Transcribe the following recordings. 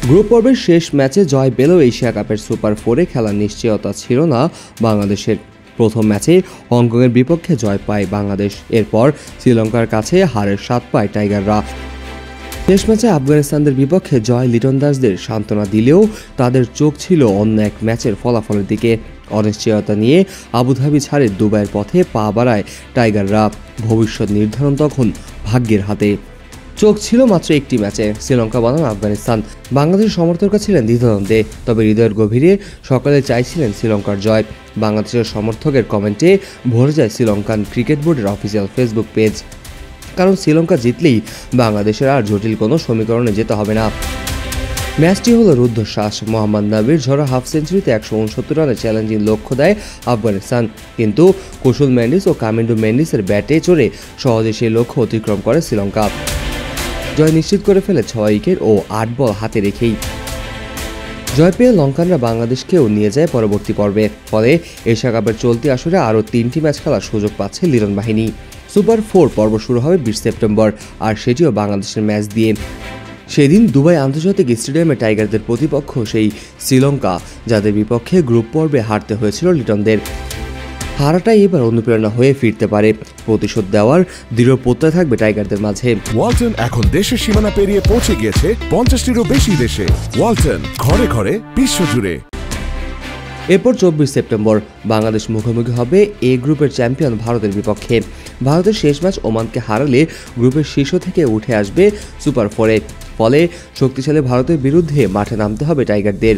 Group পর্বের শেষ ম্যাচে জয় পেলেও এশিয়া কাপের সুপার 4-এ খেলার নিশ্চয়তা ছিল না বাংলাদেশের। প্রথম ম্যাচে হংকংয়ের বিপক্ষে জয় পায় বাংলাদেশ, এরপর শ্রীলঙ্কার কাছে হারের স্বাদ পায় টাইগাররা। শেষ ম্যাচে আফগানিস্তানদের বিপক্ষে জয় লিটন দাসদের সান্ত্বনা দিলেও তাদের চোখ ছিল অন্য এক ম্যাচের ফলাফলের দিকে। অনিশ্চয়তা নিয়ে আবুধাবি ছাড়ে দুবাইয়ের পথে পা বাড়ায় টাইগাররা। ভবিষ্যৎ নির্ধারণ তখন ভাগ্যের হাতে। চোখ ছিল মাত্র একটি ম্যাচে, শ্রীলঙ্কা বনাম আফগানিস্তান। বাংলাদেশের সমর্থকরা ছিলেন দ্বিধাদ্বন্দ্বে, তবে হৃদয়ের গভীরে সকলে চাইছিলেন শ্রীলঙ্কার জয়। বাংলাদেশের সমর্থকের কমেন্টে ভরে যায় শ্রীলঙ্কান ক্রিকেট বোর্ডের অফিসিয়াল ফেসবুক পেজ। কারণ শ্রীলঙ্কা জিতলেই বাংলাদেশের আর জটিল কোনো সমীকরণে যেতে হবে না। ম্যাচটি হলো রুদ্ধশ্বাস। মোহাম্মদ নাবির ঝরা হাফ সেঞ্চুরিতে 169 রানের চ্যালেঞ্জিং লক্ষ্য দেয় আফগানিস্তান, কিন্তু কুশল মেন্ডিস ও কামিন্ডো মেন্ডিসের ব্যাটে চড়ে সহজে সেই লক্ষ্য অতিক্রম করে শ্রীলঙ্কা। জয় নিশ্চিত করে ফেলে 6 উইকেট ও 8 বল হাতে রেখেই। জয় পেয়ে লঙ্কানরা বাংলাদেশকেও নিয়ে যায় পরবর্তী পর্বে। ফলে এশিয়া কাপের চলতি আসরে আরও 3টি ম্যাচ খেলার সুযোগ পাচ্ছে লিটন বাহিনী। সুপার 4 পর্ব শুরু হবে 20 সেপ্টেম্বর, আর সেটিও বাংলাদেশের ম্যাচ দিয়ে। সেদিন দুবাই আন্তর্জাতিক স্টেডিয়ামে টাইগারদের প্রতিপক্ষ সেই শ্রীলঙ্কা, যাদের বিপক্ষে গ্রুপ পর্বে হারতে হয়েছিল লিটনদের। হারাটাই এবার অনুপ্রেরণা হয়ে ফিরতে পারে। প্রতিশোধ দেওয়ার দৃঢ় প্রত্যয় থাকবে টাইগারদের মাঝে। ওয়ালটন এখন দেশের সীমানা পেরিয়ে পৌঁছে গিয়েছে 50টিরও বেশি দেশে। ওয়ালটন, ঘরে ঘরে বিশ্বজুড়ে। এরপর 24 সেপ্টেম্বর বাংলাদেশ মুখোমুখি হবে এ গ্রুপের চ্যাম্পিয়ন ভারতের বিপক্ষে। ভারতের শেষ ম্যাচ ওমানকে হারালে গ্রুপের শীর্ষ থেকে উঠে আসবে সুপার 4-এ। ফলে শক্তিশালী ভারতের বিরুদ্ধে মাঠে নামতে হবে টাইগারদের।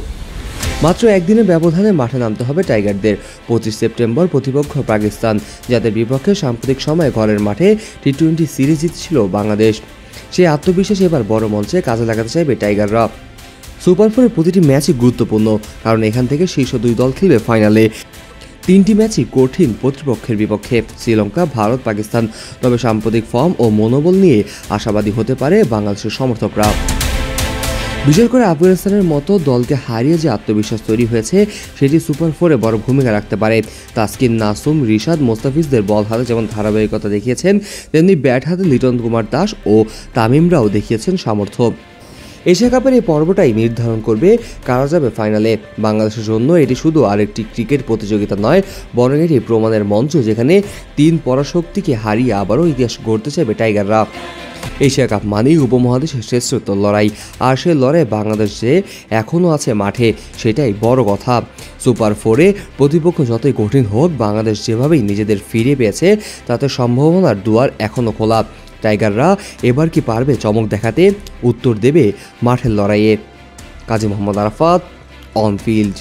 মাত্র একদিনের ব্যবধানে মাঠে নামতে হবে টাইগারদের। 25 সেপ্টেম্বর প্রতিপক্ষ পাকিস্তান, যাদের বিপক্ষে সাম্প্রতিক সময়ে ঘরের মাঠে টি-20 সিরিজ জিতেছিল বাংলাদেশ। সেই আত্মবিশ্বাস এবার বড় মঞ্চে কাজে লাগাতে চাইবে টাইগাররা। সুপার 4-এর প্রতিটি ম্যাচই গুরুত্বপূর্ণ, কারণ এখান থেকে শীর্ষ 2 দল খেলবে ফাইনালে। 3টি ম্যাচই কঠিন প্রতিপক্ষের বিপক্ষে, শ্রীলঙ্কা, ভারত, পাকিস্তান। তবে সাম্প্রতিক ফর্ম ও মনোবল নিয়ে আশাবাদী হতে পারে বাংলাদেশের সমর্থকরা। বিশেষ করে আফগানিস্তানের মতো দলকে হারিয়ে যে আত্মবিশ্বাস তৈরি হয়েছে, সেটি সুপার 4-এ বড় ভূমিকা রাখতে পারে। তাসকিন, নাসুম, রিশাদ, মোস্তাফিজদের বল হাতে যেমন ধারাবাহিকতা দেখিয়েছেন, তেমনি ব্যাট হাতে লিটন কুমার দাস ও তামিমরাও দেখিয়েছেন সামর্থ্য। এশিয়া কাপের এই পর্বটাই নির্ধারণ করবে কারা যাবে ফাইনালে। বাংলাদেশের জন্য এটি শুধু আরেকটি ক্রিকেট প্রতিযোগিতা নয়, বরং এটি প্রমাণের মঞ্চ, যেখানে 3 পরাশক্তিকে হারিয়ে আবারও ইতিহাস গড়তে চাইবে টাইগাররা। এশিয়া কাপ মানেই উপমহাদেশের শ্রেষ্ঠত্ব লড়াই, আর সেই লড়াই বাংলাদেশ যে এখনও আছে মাঠে, সেটাই বড় কথা। সুপার 4-এ প্রতিপক্ষ যতই কঠিন হোক, বাংলাদেশ যেভাবেই নিজেদের ফিরে পেয়েছে, তাতে সম্ভাবনার দুয়ার এখনও খোলা। টাইগাররা এবার কি পারবে চমক দেখাতে? উত্তর দেবে মাঠের লড়াইয়ে। Kazi Mohammad Arafat, on field.